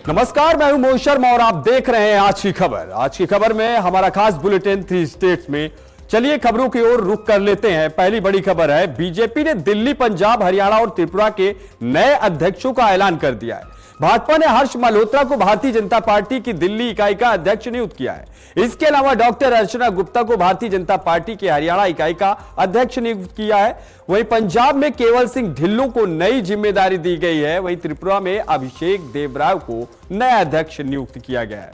नमस्कार, मैं हूं मोहित शर्मा और आप देख रहे हैं आज की खबर। आज की खबर में हमारा खास बुलेटिन 3 स्टेट्स में। चलिए खबरों की ओर रुख कर लेते हैं। पहली बड़ी खबर है, बीजेपी ने दिल्ली, पंजाब, हरियाणा और त्रिपुरा के नए अध्यक्षों का ऐलान कर दिया है। भाजपा ने हर्ष मल्होत्रा को भारतीय जनता पार्टी की दिल्ली इकाई का अध्यक्ष नियुक्त किया है। इसके अलावा डॉक्टर अर्चना गुप्ता को भारतीय जनता पार्टी की हरियाणा इकाई का अध्यक्ष नियुक्त किया है। वहीं पंजाब में केवल सिंह ढिल्लों को नई जिम्मेदारी दी गई है। वहीं त्रिपुरा में अभिषेक देवराय को नया अध्यक्ष नियुक्त किया गया है।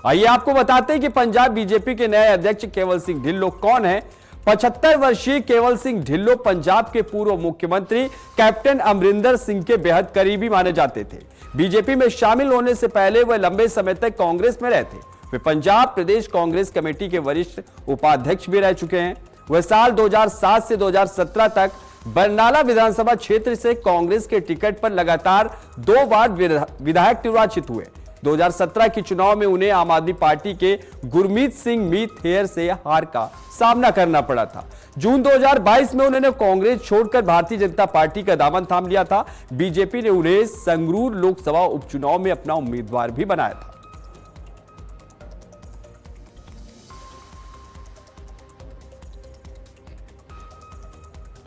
आइए आपको बताते हैं कि पंजाब बीजेपी के नए अध्यक्ष केवल सिंह ढिल्लों कौन है। 75 वर्षीय केवल सिंह ढिल्लों पंजाब के पूर्व मुख्यमंत्री कैप्टन अमरिंदर सिंह के बेहद करीबी माने जाते थे। बीजेपी में शामिल होने से पहले वह लंबे समय तक कांग्रेस में रहे थे। वे पंजाब प्रदेश कांग्रेस कमेटी के वरिष्ठ उपाध्यक्ष भी रह चुके हैं। वह साल 2007 से 2017 तक बरनाला विधानसभा क्षेत्र से कांग्रेस के टिकट पर लगातार 2 बार विधायक निर्वाचित हुए। 2017 के चुनाव में उन्हें आम आदमी पार्टी के गुरमीत सिंह मीत हेयर से हार का सामना करना पड़ा था। जून 2022 में उन्होंने कांग्रेस छोड़कर भारतीय जनता पार्टी का दामन थाम लिया था। बीजेपी ने उन्हें संगरूर लोकसभा उपचुनाव में अपना उम्मीदवार भी बनाया था।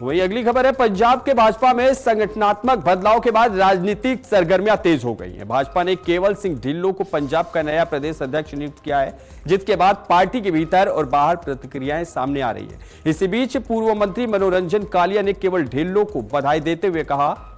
वहीं अगली खबर है, पंजाब के भाजपा में संगठनात्मक बदलाव के बाद राजनीतिक सरगर्मियां तेज हो गई हैं। भाजपा ने केवल सिंह ढिल्लों को पंजाब का नया प्रदेश अध्यक्ष नियुक्त किया है, जिसके बाद पार्टी के भीतर और बाहर प्रतिक्रियाएं सामने आ रही है। इसी बीच पूर्व मंत्री मनोरंजन कालिया ने केवल ढिल्लों को बधाई देते हुए कहा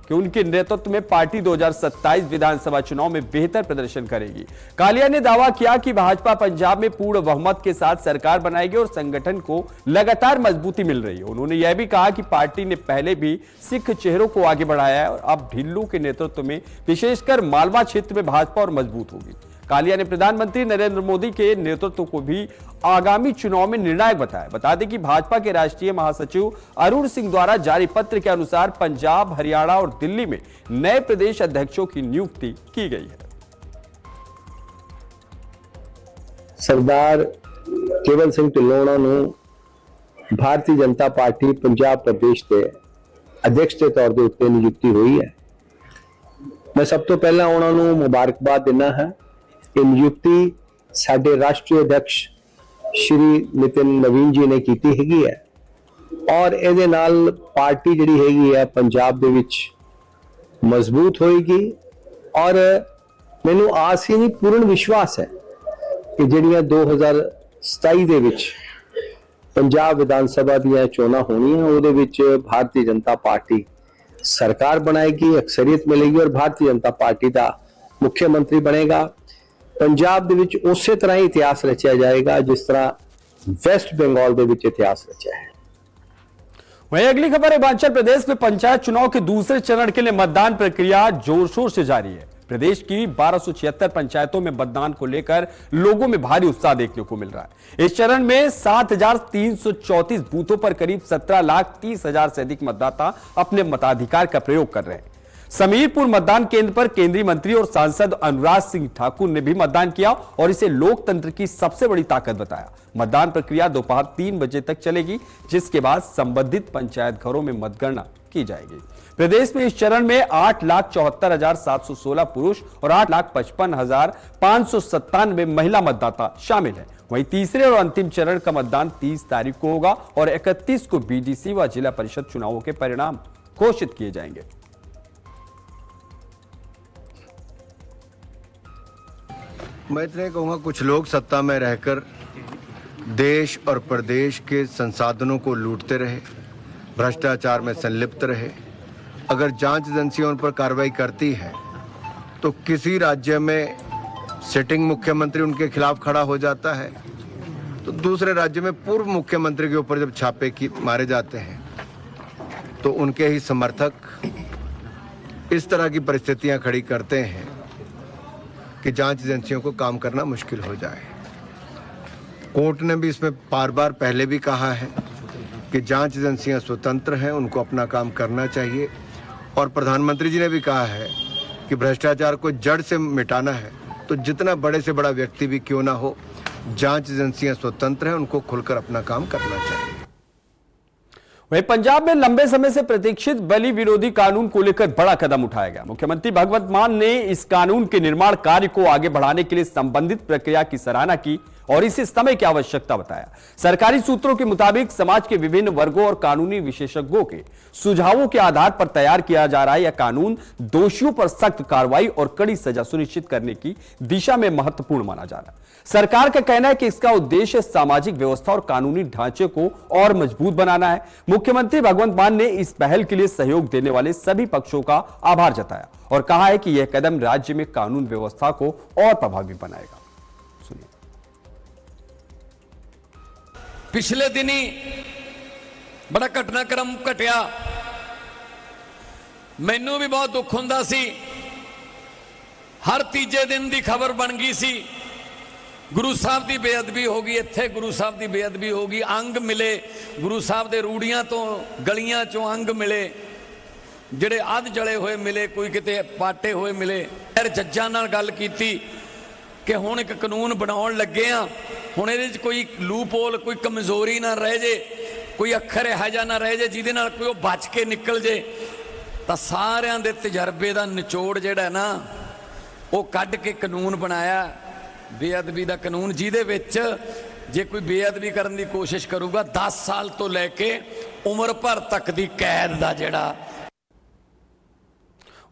कि उनके नेतृत्व में पार्टी 2027 विधानसभा चुनाव में बेहतर प्रदर्शन करेगी। कालिया ने दावा किया कि भाजपा पंजाब में पूर्ण बहुमत के साथ सरकार बनाएगी और संगठन को लगातार मजबूती मिल रही है। उन्होंने यह भी कहा कि पार्टी ने पहले भी सिख चेहरों को आगे बढ़ाया है और अब ढिल्लों के नेतृत्व में विशेषकर मालवा क्षेत्र में भाजपा और मजबूत होगी। कालिया ने प्रधानमंत्री नरेंद्र मोदी के नेतृत्व को भी आगामी चुनाव में निर्णायक बताया। बता दें कि भाजपा के राष्ट्रीय महासचिव अरुण सिंह द्वारा जारी पत्र के अनुसार पंजाब, हरियाणा और दिल्ली में नए प्रदेश अध्यक्षों की नियुक्ति की गई है। सरदार केवल सिंह ढिल्लों ਨੂੰ भारतीय जनता पार्टी पंजाब प्रदेश के अध्यक्ष के तौर के उत्ते नियुक्ति हुई है। मैं सब तो पहला उन्होंने मुबारकबाद देना है। ये नियुक्ति साडे राष्ट्रीय अध्यक्ष श्री नितिन नवीन जी ने की हैगी है और ਇਹਦੇ ਨਾਲ पार्टी ਜਿਹੜੀ हैगी है पंजाब ਦੇ ਵਿੱਚ मजबूत होएगी और ਮੈਨੂੰ आस ही नहीं पूर्ण विश्वास है कि ਜਿਹੜੀਆਂ 2027 ਦੇ ਵਿੱਚ पंजाब विधानसभा ਦੀਆਂ ਚੋਣਾਂ ਹੋਣੀਆਂ ਉਹਦੇ ਵਿੱਚ भारतीय जनता पार्टी सरकार बनाएगी, अक्सरियत मिलेगी और भारतीय जनता पार्टी का मुख्यमंत्री बनेगा। पंजाब दे विच उसी तरह ही इतिहास रचा जाएगा जिस तरह वेस्ट बंगाल दे विच इतिहास रचा है। वहीं अगली खबर, हिमाचल प्रदेश में पंचायत चुनाव के दूसरे चरण के लिए मतदान प्रक्रिया जोर शोर से जारी है। प्रदेश की 1276 पंचायतों में मतदान को लेकर लोगों में भारी उत्साह देखने को मिल रहा है। इस चरण में 7334 बूथों पर करीब 17,30,000 से अधिक मतदाता अपने मताधिकार का प्रयोग कर रहे हैं। समीरपुर मतदान केंद्र पर केंद्रीय मंत्री और सांसद अनुराग सिंह ठाकुर ने भी मतदान किया और इसे लोकतंत्र की सबसे बड़ी ताकत बताया। मतदान प्रक्रिया दोपहर 3 बजे तक चलेगी, जिसके बाद संबंधित पंचायत घरों में मतगणना की जाएगी। प्रदेश में इस चरण में 8,74,716 पुरुष और 8,55,597 महिला मतदाता शामिल है। वहीं तीसरे और अंतिम चरण का मतदान 30 तारीख को होगा और 31 को बीडीसी व जिला परिषद चुनावों के परिणाम घोषित किए जाएंगे। मैं इतने कहूँगा, कुछ लोग सत्ता में रहकर देश और प्रदेश के संसाधनों को लूटते रहे, भ्रष्टाचार में संलिप्त रहे। अगर जांच एजेंसियां उन पर कार्रवाई करती है तो किसी राज्य में सिटिंग मुख्यमंत्री उनके खिलाफ खड़ा हो जाता है, तो दूसरे राज्य में पूर्व मुख्यमंत्री के ऊपर जब छापे मारे जाते हैं तो उनके ही समर्थक इस तरह की परिस्थितियां खड़ी करते हैं कि जांच एजेंसियों को काम करना मुश्किल हो जाए। कोर्ट ने भी इसमें बार बार पहले भी कहा है कि जांच एजेंसियां स्वतंत्र हैं, उनको अपना काम करना चाहिए। और प्रधानमंत्री जी ने भी कहा है कि भ्रष्टाचार को जड़ से मिटाना है तो जितना बड़े से बड़ा व्यक्ति भी क्यों ना हो, जांच एजेंसियां स्वतंत्र हैं, उनको खुलकर अपना काम करना चाहिए। वहीं पंजाब में लंबे समय से प्रतीक्षित बलि विरोधी कानून को लेकर बड़ा कदम उठाया गया। मुख्यमंत्री भगवंत मान ने इस कानून के निर्माण कार्य को आगे बढ़ाने के लिए संबंधित प्रक्रिया की सराहना की और इसे समय की आवश्यकता बताया। सरकारी सूत्रों के मुताबिक समाज के विभिन्न वर्गों और कानूनी विशेषज्ञों के सुझावों के आधार पर तैयार किया जा रहा है। यह कानून दोषियों पर सख्त कार्रवाई और कड़ी सजा सुनिश्चित करने की दिशा में महत्वपूर्ण माना जा रहा है। सरकार का कहना है कि इसका उद्देश्य सामाजिक व्यवस्था और कानूनी ढांचे को और मजबूत बनाना है। मुख्यमंत्री भगवंत मान ने इस पहल के लिए सहयोग देने वाले सभी पक्षों का आभार जताया और कहा है कि यह कदम राज्य में कानून व्यवस्था को और प्रभावी बनाएगा। सुनिए। पिछले दिनी बड़ा घटनाक्रम घटिया, मैनू भी बहुत दुख हुंदा सी। हर तीजे दिन की खबर बन गई सी, गुरु साहब की बेअदबी हो गई, इत्थे गुरु साहब की बेअदबी हो गई। अंग मिले गुरु साहब के रूड़ियां तो गलियां चों अंग मिले, जिहड़े अध जले हुए मिले, कोई किते पाटे हुए मिले। फिर जज्जां नाल गल कीती कि हुण एक कानून बनाउण लगे आ, हुण इहदे च कोई लूप होल, कोई कमजोरी ना रह जे, कोई अखर इहो जिहा ना रह जे जिहदे नाल कोई बच के निकल जे। तां सारिआं दे तजर्बे दा निचोड़ जिहड़ा ना वो कढ के कानून बनाया, बेअदबी का कानून, जिहदे विच जे कोई बेअदबी करने की कोशिश करूगा 10 साल तो लैके उम्र भर तक की कैद का जिहड़ा।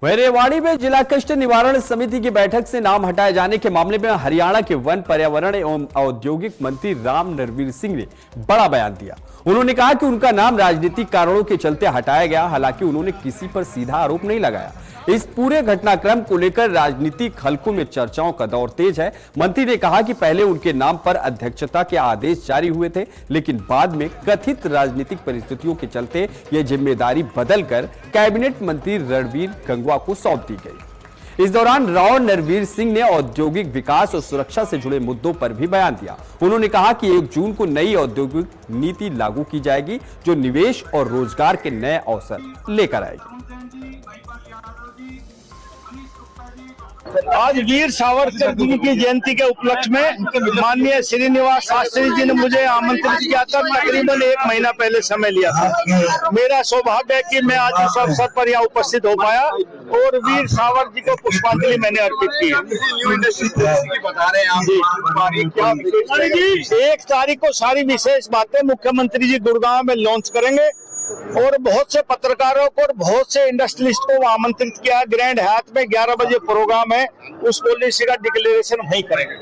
रेवाड़ी में जिला कष्ट निवारण समिति की बैठक से नाम हटाए जाने के मामले में हरियाणा के वन, पर्यावरण एवं औद्योगिक मंत्री राम नरवीर सिंह ने बड़ा बयान दिया। उन्होंने कहा कि उनका नाम राजनीतिक कारणों के चलते हटाया गया। हालांकि उन्होंने किसी पर सीधा आरोप नहीं लगाया। इस पूरे घटनाक्रम को लेकर राजनीतिक हलकों में चर्चाओं का दौर तेज है। मंत्री ने कहा कि पहले उनके नाम पर अध्यक्षता के आदेश जारी हुए थे, लेकिन बाद में कथित राजनीतिक परिस्थितियों के चलते यह जिम्मेदारी बदलकर कैबिनेट मंत्री रणवीर गंगवा को सौंप दी गई। इस दौरान राव नरवीर सिंह ने औद्योगिक विकास और सुरक्षा से जुड़े मुद्दों पर भी बयान दिया। उन्होंने कहा कि 1 जून को नई औद्योगिक नीति लागू की जाएगी, जो निवेश और रोजगार के नए अवसर लेकर आएगी। आज वीर सावरकर जी की जयंती के उपलक्ष्य में माननीय श्रीनिवास शास्त्री जी ने मुझे आमंत्रित किया था। तकरीबन 1 महीना पहले समय लिया था। मेरा सौभाग्य है कि मैं आज इस अवसर पर यहाँ उपस्थित हो पाया और वीर सावरकर जी को पुष्पांजलि मैंने अर्पित की। 1 तारीख को सारी विशेष बातें मुख्यमंत्री जी गुड़गांव में लॉन्च करेंगे और बहुत से पत्रकारों को और बहुत से इंडस्ट्रियलिस्ट को आमंत्रित किया है। ग्रैंड हयात में 11 बजे प्रोग्राम है, उस पॉलिसी का डिक्लेरेशन वहीं करेंगे।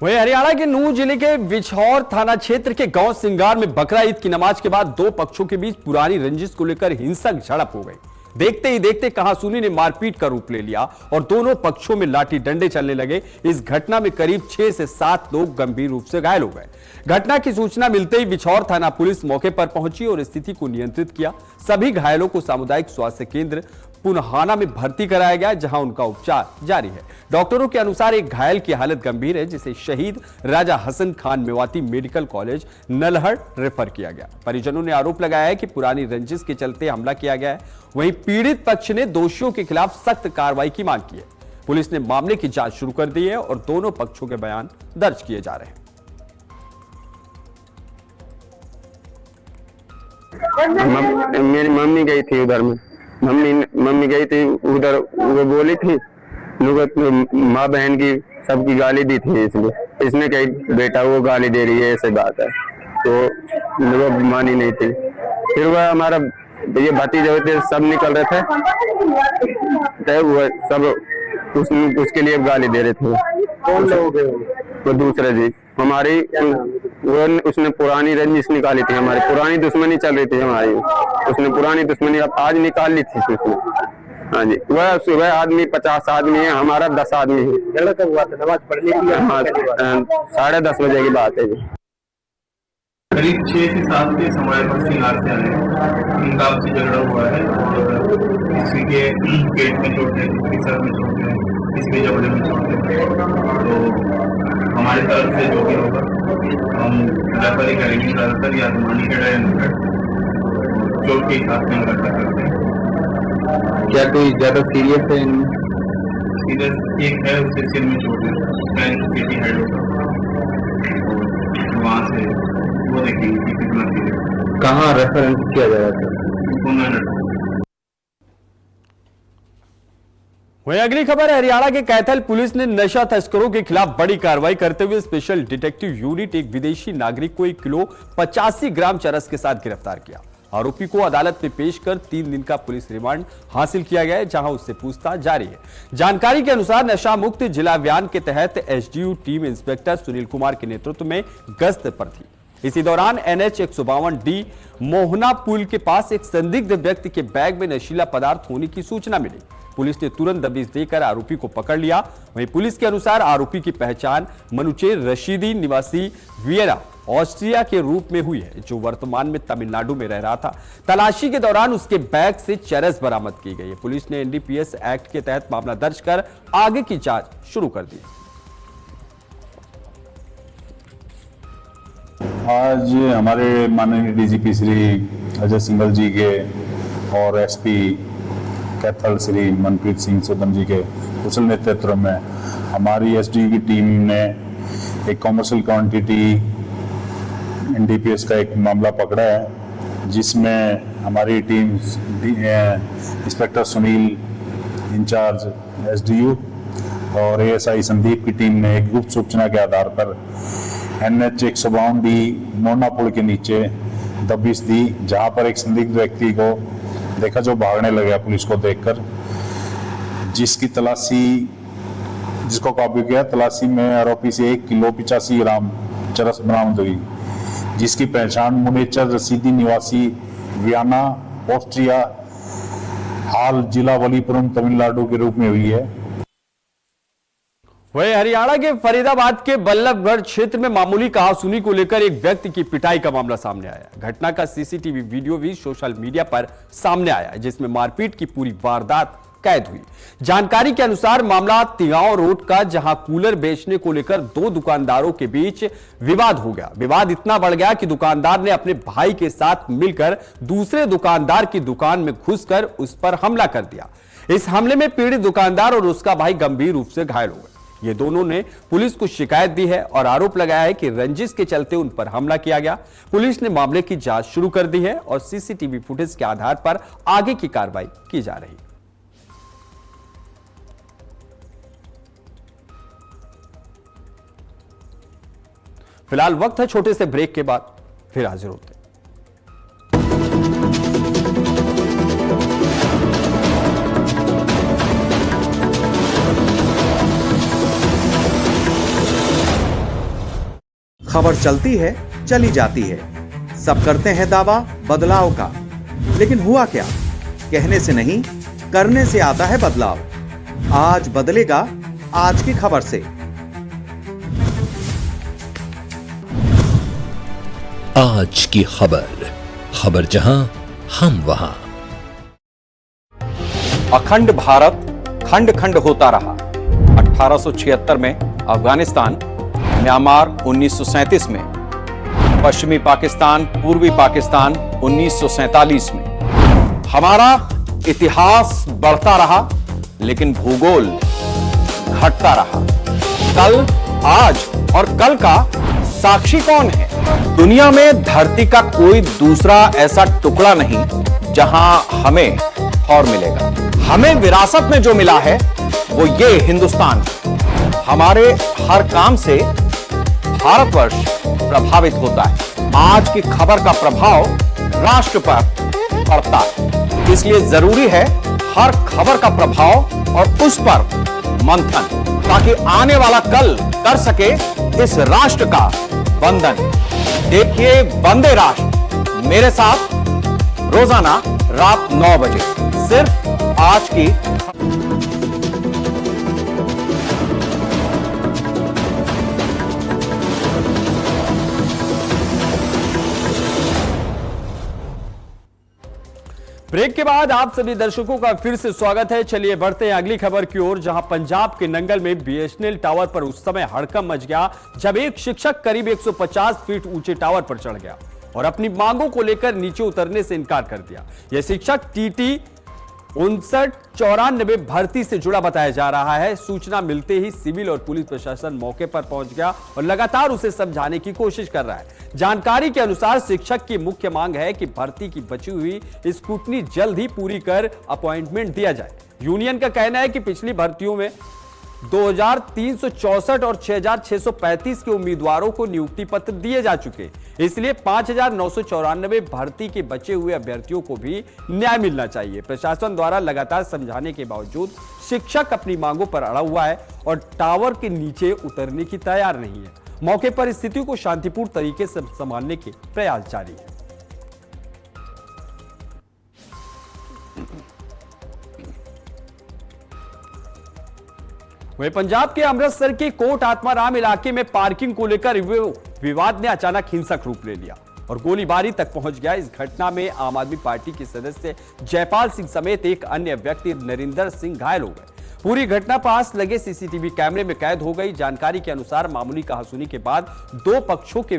वहीं हरियाणा के नूंह जिले के बिछौर थाना क्षेत्र के गांव सिंगार में बकरा ईद की नमाज के बाद 2 पक्षों के बीच पुरानी रंजिश को लेकर हिंसक झड़प हो गई। देखते ही देखते कहासुनी ने मारपीट का रूप ले लिया और दोनों पक्षों में लाठी डंडे चलने लगे। इस घटना में करीब 6 से 7 लोग गंभीर रूप से घायल हो गए। घटना की सूचना मिलते ही बिछौर थाना पुलिस मौके पर पहुंची और स्थिति को नियंत्रित किया। सभी घायलों को सामुदायिक स्वास्थ्य केंद्र पुनहाना में भर्ती कराया गया, जहां उनका उपचार जारी है। डॉक्टरों के अनुसार एक घायल की हालत गंभीर है, जिसे Shaheed Raja Hasan Khan Mewati medical college Nalhar refer किया गया। परिजनों ने आरोप लगाया है कि पुरानी रंजिश के चलते हमला किया गया है। वहीं पीड़ित पक्ष ने दोषियों के खिलाफ सख्त कार्रवाई की मांग की है। पुलिस ने मामले की जांच शुरू कर दी है और दोनों पक्षों के बयान दर्ज किए जा रहे हैं। मेरी मम्मी गई थी उधर में, मम्मी गई थी उधर, वो बोली थी माँ बहन की सबकी गाली दी थी, इसने कही बेटा वो गाली दे रही है, ऐसे बात है, तो वो मानी नहीं थी। फिर वह हमारा ये भतीजे होते सब निकल रहे थे, तो वो सब उसके लिए गाली दे रहे थे। कौन लोग? वो दूसरे जी हमारी, वो उसने पुरानी रंजिश निकाली थी, हमारी पुरानी दुश्मनी चल रही थी हमारी, उसने पुरानी दुश्मनी अब आज निकाल ली थी उसने। हाँ जी, वह सुबह आदमी 50 आदमी है, हमारा 10 आदमी है। कब हुआ था? नमाज पढ़ने की? हाँ, 10:30 बजे की बात है जी। करीब 6 से 7 के समय पर सिंगार से आए हैं, उनका आपसी झगड़ा हुआ है और किसी के पेट में चोट है, किसी के सर में चोट है, किसी के जबड़े में चोट है। तो हमारी तरफ से जो भी होगा हम रेफर ही करेंगे, ज़्यादातर या मानी हेड है, चोट के हिसाब से हम रेफर करते हैं। क्या कोई ज्यादा सीरियस है? सीरियस एक है, उसके सिर में चोट है, उसका सिटी हेड होगा, वहाँ से वो देखेंगे कि कितना सही है। कहाँ रेफरेंस किया जा रहा था? वहीं अगली खबर है, हरियाणा के कैथल पुलिस ने नशा तस्करों के खिलाफ बड़ी कार्रवाई करते हुए स्पेशल डिटेक्टिव यूनिट एक विदेशी नागरिक को 1 किलो 85 ग्राम चरस के साथ गिरफ्तार किया। आरोपी को अदालत में पेश कर 3 दिन का पुलिस रिमांड हासिल किया गया है, जहां उससे पूछताछ जारी है। जानकारी के अनुसार नशा मुक्त जिला अभियान के तहत SDU team inspector Sunil Kumar के नेतृत्व में गश्त पर थी। इसी दौरान NH 152D मोहना पुल के पास एक संदिग्ध व्यक्ति के बैग में नशीला पदार्थ होने की सूचना मिली। पुलिस ने तुरंत दबिश देकर आरोपी को पकड़ लिया। वहीं पुलिस के अनुसार आरोपी की पहचान मनुचेर रशीदी निवासी वियना ऑस्ट्रिया के रूप में हुई है, जो वर्तमान में तमिलनाडु में रह रहा था। तलाशी के दौरान उसके बैग से चरस बरामद की गई है। पुलिस ने NDPS एक्ट के तहत मामला दर्ज कर आगे की जांच शुरू कर दी। आज हमारे माननीय DGP श्री अजय सिंघल जी के और SP कैथल श्री मनप्रीत सिंह सोदन जी के कुशल नेतृत्व में हमारी SDU की टीम ने एक कॉमर्शियल क्वांटिटी NDPS का एक मामला पकड़ा है, जिसमें हमारी team inspector Sunil incharge SDU और ASI संदीप की टीम ने एक गुप्त सूचना के आधार पर NH 152D मोना पुल के नीचे दबिश दी, जहां पर एक संदिग्ध व्यक्ति को देखा जो भागने लगा पुलिस को देखकर, जिसको काबू किया। तलाशी में आरोपी से 1 किलो 85 ग्राम चरस बरामद हुई, जिसकी पहचान मुनेचर रसीदी निवासी वियना ऑस्ट्रिया हाल जिला वलीपुरम तमिलनाडु के रूप में हुई है। वहीं हरियाणा के फरीदाबाद के बल्लभगढ़ क्षेत्र में मामूली कहासुनी को लेकर एक व्यक्ति की पिटाई का मामला सामने आया। घटना का CCTV वीडियो भी सोशल मीडिया पर सामने आया, जिसमें मारपीट की पूरी वारदात कैद हुई। जानकारी के अनुसार मामला तिगांव रोड का, जहां कूलर बेचने को लेकर 2 दुकानदारों के बीच विवाद हो गया। विवाद इतना बढ़ गया कि दुकानदार ने अपने भाई के साथ मिलकर दूसरे दुकानदार की दुकान में घुसकर उस पर हमला कर दिया। इस हमले में पीड़ित दुकानदार और उसका भाई गंभीर रूप से घायल हो गए। ये दोनों ने पुलिस को शिकायत दी है और आरोप लगाया है कि रंजिश के चलते उन पर हमला किया गया। पुलिस ने मामले की जांच शुरू कर दी है और CCTV फुटेज के आधार पर आगे की कार्रवाई की जा रही है। फिलहाल वक्त है छोटे से ब्रेक के बाद फिर हाजिर होते हैं। खबर चलती है, चली जाती है, सब करते हैं दावा बदलाव का, लेकिन हुआ क्या? कहने से नहीं, करने से आता है बदलाव। आज बदलेगा आज की खबर से। आज की खबर जहां हम वहां। अखंड भारत खंड खंड होता रहा। 1876 में अफगानिस्तान, म्यांमार 1937 में, पश्चिमी पाकिस्तान, पूर्वी पाकिस्तान 1947 में। हमारा इतिहास बढ़ता रहा, लेकिन भूगोल घटता रहा। कल, आज और कल का साक्षी कौन है? दुनिया में धरती का कोई दूसरा ऐसा टुकड़ा नहीं जहां हमें और मिलेगा। हमें विरासत में जो मिला है वो ये हिंदुस्तान। हमारे हर काम से भारतवर्ष प्रभावित होता है। आज की खबर का प्रभाव राष्ट्र पर पड़ता है, इसलिए जरूरी है हर खबर का प्रभाव और उस पर मंथन, ताकि आने वाला कल कर सके इस राष्ट्र का वंदन। देखिए वंदे राष्ट्र मेरे साथ रोजाना रात 9 बजे सिर्फ आज की। ब्रेक के बाद आप सभी दर्शकों का फिर से स्वागत है। चलिए बढ़ते हैं अगली खबर की ओर, जहां पंजाब के नंगल में BSNL टावर पर उस समय हड़कंप मच गया जब एक शिक्षक करीब 150 फीट ऊंचे टावर पर चढ़ गया और अपनी मांगों को लेकर नीचे उतरने से इनकार कर दिया। यह शिक्षक TT 5994 भर्ती से जुड़ा बताया जा रहा है। सूचना मिलते ही सिविल और पुलिस प्रशासन मौके पर पहुंच गया और लगातार उसे समझाने की कोशिश कर रहा है। जानकारी के अनुसार शिक्षक की मुख्य मांग है कि भर्ती की बची हुई स्कूटनी जल्द ही पूरी कर अपॉइंटमेंट दिया जाए। यूनियन का कहना है कि पिछली भर्तियों में 2364 और 6635 के उम्मीदवारों को नियुक्ति पत्र दिए जा चुके, इसलिए 5994 भर्ती के बचे हुए अभ्यर्थियों को भी न्याय मिलना चाहिए। प्रशासन द्वारा लगातार समझाने के बावजूद शिक्षक अपनी मांगों पर अड़ा हुआ है और टावर के नीचे उतरने की तैयार नहीं है। मौके पर स्थिति को शांतिपूर्ण तरीके से संभालने के प्रयास जारी है। वहीं पंजाब के अमृतसर के कोट आत्माराम इलाके में पार्किंग को लेकर विवाद ने अचानक हिंसक रूप ले लिया और गोलीबारी तक पहुंच गया। इस घटना में आम आदमी पार्टी के सदस्य जयपाल सिंह समेत एक अन्य व्यक्ति नरिंदर सिंह घायल हो गए। पूरी घटना पास लगे सीसीटीवी कैमरे में कैद हो गई। जानकारी के अनुसार मामूली कहासुनी के बाद दो पक्षों के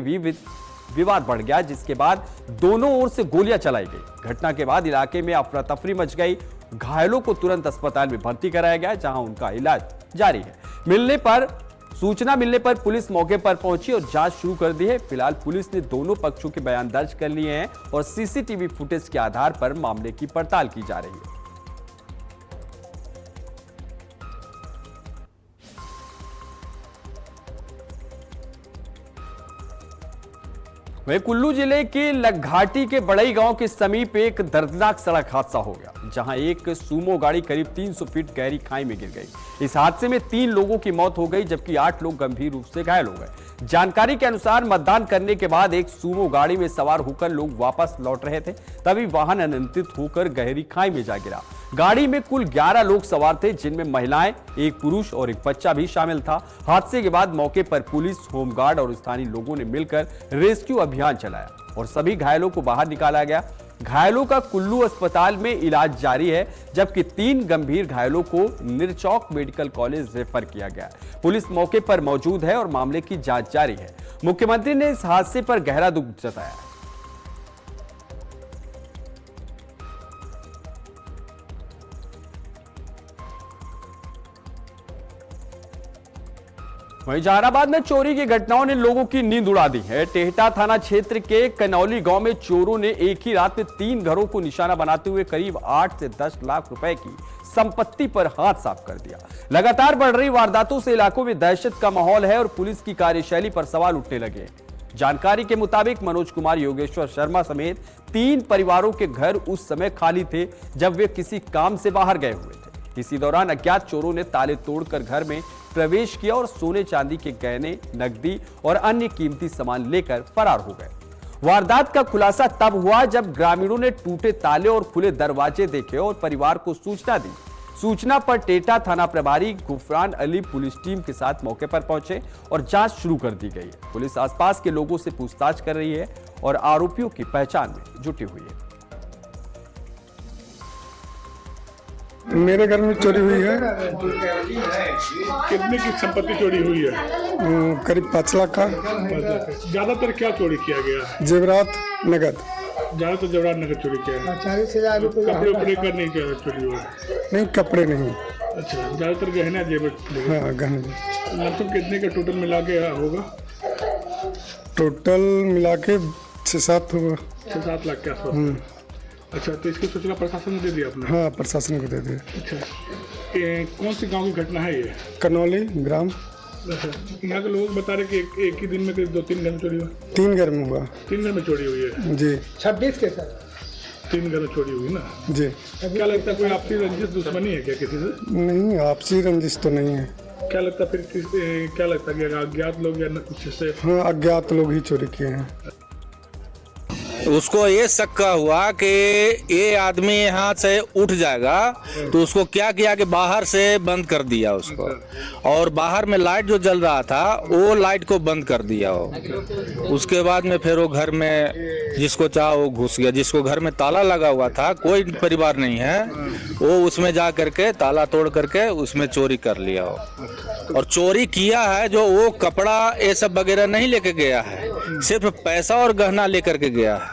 विवाद बढ़ गया, जिसके बाद दोनों ओर से गोलियां चलाई गई। घटना के बाद इलाके में अफरा तफरी मच गई। घायलों को तुरंत अस्पताल में भर्ती कराया गया, जहां उनका इलाज जारी है। सूचना मिलने पर पुलिस मौके पर पहुंची और जांच शुरू कर दी है। फिलहाल पुलिस ने दोनों पक्षों के बयान दर्ज कर लिए हैं और सीसीटीवी फुटेज के आधार पर मामले की पड़ताल की जा रही है। वहीं कुल्लू जिले के लघाटी के बड़ई गांव के समीप एक दर्दनाक सड़क हादसा हो गया, जहां एक सूमो गाड़ी करीब 300 फीट गहरी खाई में गिर गई। इस हादसे में 3 लोगों की मौत हो गई, जबकि 8 लोग गंभीर रूप से घायल हो गए। जानकारी के अनुसार मतदान करने के बाद एक सूमो गाड़ी में सवार होकर लोग वापस लौट रहे थे, तभी वाहन अनियंत्रित होकर गहरी खाई में जा गिरा। गाड़ी में कुल 11 लोग सवार थे, जिनमें महिलाएं, एक पुरुष और एक बच्चा भी शामिल था। हादसे के बाद मौके पर पुलिस, होमगार्ड और स्थानीय लोगों ने मिलकर रेस्क्यू अभियान चलाया और सभी घायलों को बाहर निकाला गया। घायलों का कुल्लू अस्पताल में इलाज जारी है, जबकि 3 गंभीर घायलों को निरचौक मेडिकल कॉलेज रेफर किया गया। पुलिस मौके पर मौजूद है और मामले की जांच जारी है। मुख्यमंत्री ने इस हादसे पर गहरा दुख जताया। वहीं जहानाबाद में चोरी की घटनाओं ने लोगों की नींद उड़ा दी है। टेहटा थाना क्षेत्र के कनौली गांव में चोरों ने एक ही रात में 3 घरों को निशाना बनाते हुए करीब 8 से 10 लाख रुपए की संपत्ति पर हाथ साफ कर दिया। लगातार बढ़ रही वारदातों से इलाकों में दहशत का माहौल है और पुलिस की कार्यशैली पर सवाल उठने लगे। जानकारी के मुताबिक मनोज कुमार योगेश्वर शर्मा समेत 3 परिवारों के घर उस समय खाली थे जब वे किसी काम से बाहर गए हुए थे। इसी दौरान अज्ञात चोरों ने ताले तोड़कर घर में प्रवेश किया और सोने चांदी के गहने, नकदी और अन्य कीमती सामान लेकर फरार हो गए। वारदात का खुलासा तब हुआ जब ग्रामीणों ने टूटे ताले और खुले दरवाजे देखे और परिवार को सूचना दी। सूचना पर टेहटा थाना प्रभारी गुफरान अली पुलिस टीम के साथ मौके पर पहुंचे और जांच शुरू कर दी गई है। पुलिस आसपास के लोगों से पूछताछ कर रही है और आरोपियों की पहचान में जुटी हुई है। मेरे घर में चोरी हुई है। कितने की संपत्ति चोरी हुई है? करीब 5 लाख का। ज्यादातर क्या चोरी किया गया? जेवरात, नगद। ज्यादातर जेवरात नगद चोरी किया है। 40,000 रुपये। कपड़े उपड़े का नहीं किया चोरी हुआ? नहीं, कपड़े नहीं। अच्छा, ज्यादातर गहना जेवर? हाँ, गहने। मतलब कितने का टोटल मिला के होगा? टोटल मिला के 6-7 होगा। 6-7 लाख के आसपास। अच्छा, तो इसकी सूचना प्रशासन ने दे दिया आपने? हाँ, प्रशासन को दे दिया। अच्छा, कौन सी गांव की घटना है ये? कनौली ग्राम। अच्छा, यहाँ के लोग बता रहे कि एक ही दिन में करीब 2-3 घर में चोरी हुआ? 3 घर में हुआ। 3 घर में चोरी हुई है जी। 26 के सर 3 घर में चोरी हुई ना जी। क्या लगता है कोई आपसी रंजिश दुश्मनी है क्या किसी से? नहीं, आपसी रंजिश तो नहीं है। क्या लगता फिर क्या लगता है कि अज्ञात लोग या कुछ से? हाँ, अज्ञात लोग ही चोरी किए हैं। उसको ये शक हुआ कि ये आदमी यहाँ से उठ जाएगा, तो उसको क्या किया कि बाहर से बंद कर दिया उसको, और बाहर में लाइट जो जल रहा था वो लाइट को बंद कर दिया हो। उसके बाद में फिर वो घर में जिसको चाहा वो घुस गया। जिसको घर में ताला लगा हुआ था, कोई परिवार नहीं है, वो उसमें जा करके ताला तोड़ करके उसमें चोरी कर लिया हो। और चोरी किया है जो वो कपड़ा ये सब वगैरह नहीं लेके गया है, सिर्फ पैसा और गहना लेकर के गया है।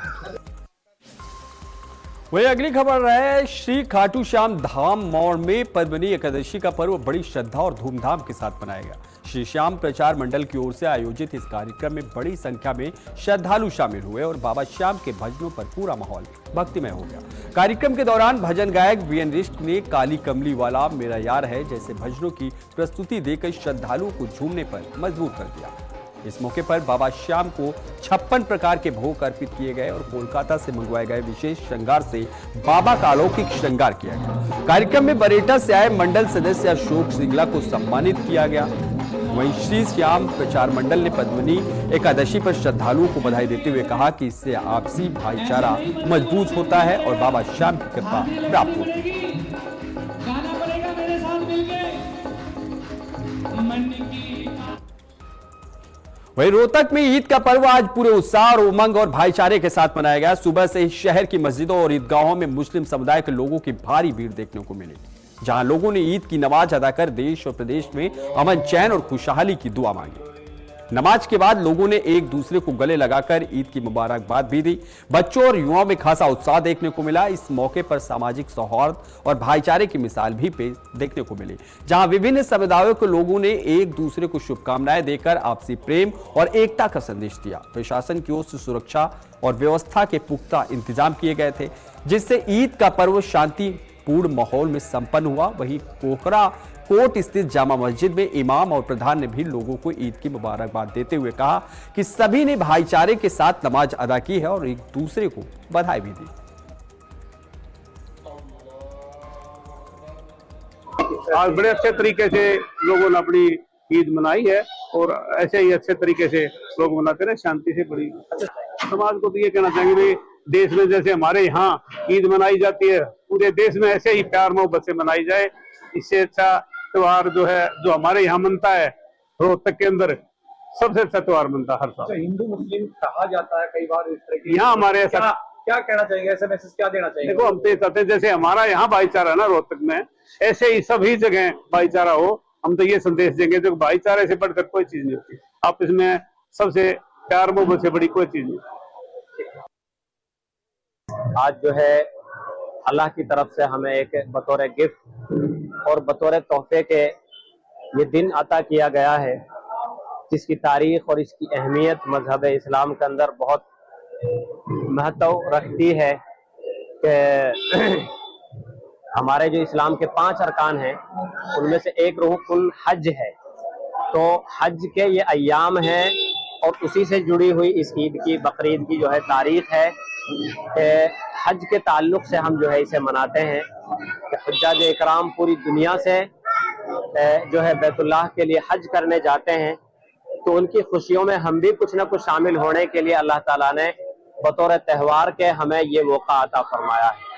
वही अगली खबर है, श्री खाटू श्याम धाम मोड़ में पद्मिनी एकादशी का पर्व बड़ी श्रद्धा और धूमधाम के साथ मनाया गया। श्री श्याम प्रचार मंडल की ओर से आयोजित इस कार्यक्रम में बड़ी संख्या में श्रद्धालु शामिल हुए और बाबा श्याम के भजनों पर पूरा माहौल भक्तिमय हो गया। कार्यक्रम के दौरान भजन गायक वीएन रिष्ट ने काली कमली वाला मेरा यार है जैसे भजनों की प्रस्तुति देकर श्रद्धालुओं को झूमने पर मजबूर कर दिया। इस मौके पर बाबा श्याम को 56 प्रकार के भोग अर्पित किए गए और कोलकाता से मंगवाए गए विशेष श्रृंगार से बाबा का अलौकिक श्रृंगार किया गया। कार्यक्रम में बरेटा से आए मंडल सदस्य अशोक सिंगला को सम्मानित किया गया। वहीं श्री श्याम प्रचार मंडल ने पद्मिनी एकादशी पर श्रद्धालुओं को बधाई देते हुए कहा कि इससे आपसी भाईचारा मजबूत होता है और बाबा श्याम की कृपा प्राप्त होती है। वहीं रोहतक में ईद का पर्व आज पूरे उत्साह और उमंग और भाईचारे के साथ मनाया गया। सुबह से ही शहर की मस्जिदों और ईदगाहों में मुस्लिम समुदाय के लोगों की भारी भीड़ देखने को मिली, जहां लोगों ने ईद की नमाज अदा कर देश और प्रदेश में अमन, चैन और खुशहाली की दुआ मांगी। नमाज के बाद लोगों ने एक दूसरे को गले लगाकर ईद की मुबारकबाद भी दी। बच्चों और युवाओं में खासा उत्साह देखने को मिला। इस मौके पर सामाजिक सौहार्द और भाईचारे की मिसाल भी देखने को मिली, जहां विभिन्न समुदायों के लोगों ने एक दूसरे को शुभकामनाएं देकर आपसी प्रेम और एकता का संदेश दिया। प्रशासन की ओर से सुरक्षा और व्यवस्था के पुख्ता इंतजाम किए गए थे, जिससे ईद का पर्व शांतिपूर्ण माहौल में संपन्न हुआ। वहीं कोकरा कोट स्थित जामा मस्जिद में इमाम और प्रधान ने भी लोगों को ईद की मुबारकबाद देते हुए कहा कि सभी ने भाईचारे के साथ नमाज अदा की है और एक दूसरे को बधाई भी दी। आज बड़े अच्छे तरीके से लोगों ने अपनी ईद मनाई है और ऐसे ही अच्छे तरीके से लोग मनाते रहे, शांति से। बड़ी समाज को तो ये कहना चाहेंगे भाई, देश में जैसे हमारे यहाँ ईद मनाई जाती है, पूरे देश में ऐसे ही प्यार मोहब्बत से मनाई जाए। इससे अच्छा त्योहार जो है, जो हमारे यहाँ मनता है रोहतक के अंदर, सबसे अच्छा त्योहार मनता है हर साल। हिंदू मुस्लिम कहा जाता है कई बार इस तरह की, यहाँ हमारे ऐसा क्या कहना चाहेंगे, ऐसा मैसेज क्या देना चाहिए? देखो, हम तो चाहते हैं जैसे हमारा यहाँ भाईचारा है ना रोहतक में, ऐसे ही सभी जगह भाईचारा हो। हम तो ये संदेश देंगे, जो भाईचारे से बढ़कर कोई चीज नहीं होती। आप इसमें सबसे प्यार मोहब्बत से बड़ी कोई चीज नहीं। आज जो है अल्लाह की तरफ से हमें एक बतौर गिफ्ट और बतौर तोहफे के ये दिन अता किया गया है, जिसकी तारीख और इसकी अहमियत मजहब इस्लाम के अंदर बहुत महत्व रखती है कि हमारे जो इस्लाम के 5 अरकान हैं उनमें से एक रुकुन हज है। तो हज के ये अय्याम हैं और उसी से जुड़ी हुई इस ईद की, बकरीद की जो है तारीख है। हज के ताल्लुक से हम जो है इसे मनाते हैं कि हुज्जाज इकराम पूरी दुनिया से जो है बैतुल्लाह के लिए हज करने जाते हैं, तो उनकी खुशियों में हम भी कुछ ना कुछ शामिल होने के लिए अल्लाह ताला ने बतौर त्यौहार के हमें ये मौका अता फरमाया है।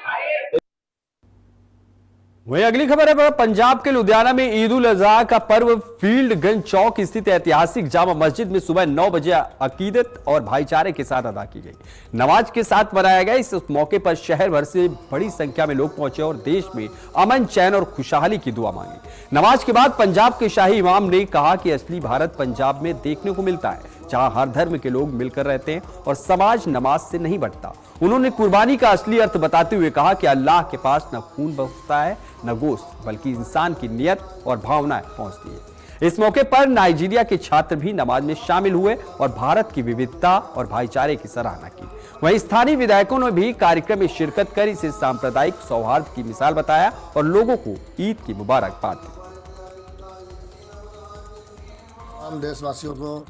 वहीं अगली खबर है, पंजाब के लुधियाना में ईद उल अजहा का पर्व फील्डगंज चौक स्थित ऐतिहासिक जामा मस्जिद में सुबह 9 बजे अकीदत और भाईचारे के साथ अदा की गई। नमाज के साथ मनाया गया। इस मौके पर शहर भर से बड़ी संख्या में लोग पहुंचे और देश में अमन, चैन और खुशहाली की दुआ मांगी। नमाज के बाद पंजाब के शाही इमाम ने कहा कि असली भारत पंजाब में देखने को मिलता है, जहां हर धर्म के लोग मिलकर रहते हैं और समाज नमाज से नहीं बंटता। उन्होंने कुर्बानी का असली अर्थ बताते हुए कहा कि अल्लाह के पास न खून बहता है न गोश्त, बल्कि इंसान की नियत और भावनाएं पहुंचती है। इस मौके पर नाइजीरिया के छात्र भी नमाज में शामिल हुए और भारत की विविधता और भाईचारे की सराहना की। वहीं स्थानीय विधायकों ने भी कार्यक्रम में शिरकत कर इसे सांप्रदायिक सौहार्द की मिसाल बताया और लोगों को ईद की मुबारकबाद दी। तमाम देशवासियों को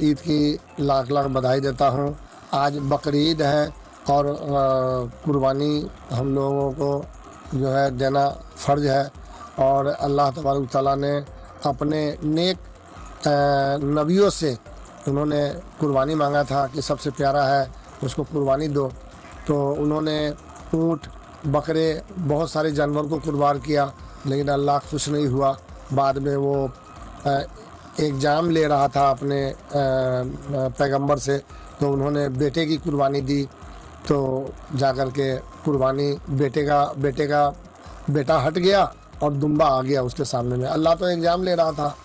ईद की लाख लाख बधाई देता हूँ। आज बकरीद है और कुर्बानी हम लोगों को जो है देना फ़र्ज है और अल्लाह तबारक तआला ने अपने नेक नबियों से उन्होंने कुर्बानी मांगा था कि सबसे प्यारा है उसको कुर्बानी दो, तो उन्होंने ऊँट, बकरे, बहुत सारे जानवर को कुर्बान किया, लेकिन अल्लाह खुश नहीं हुआ। बाद में वो एक जाम ले रहा था अपने पैगंबर से, तो उन्होंने बेटे की कुर्बानी दी, तो जाकर के कुर्बानी बेटा हट गया और दुम्बा आ गया उसके सामने में। अल्लाह तो एग्जाम ले रहा था।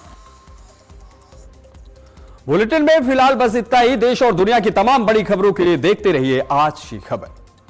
बुलेटिन में फिलहाल बस इतना ही। देश और दुनिया की तमाम बड़ी खबरों के लिए देखते रहिए आज की खबर।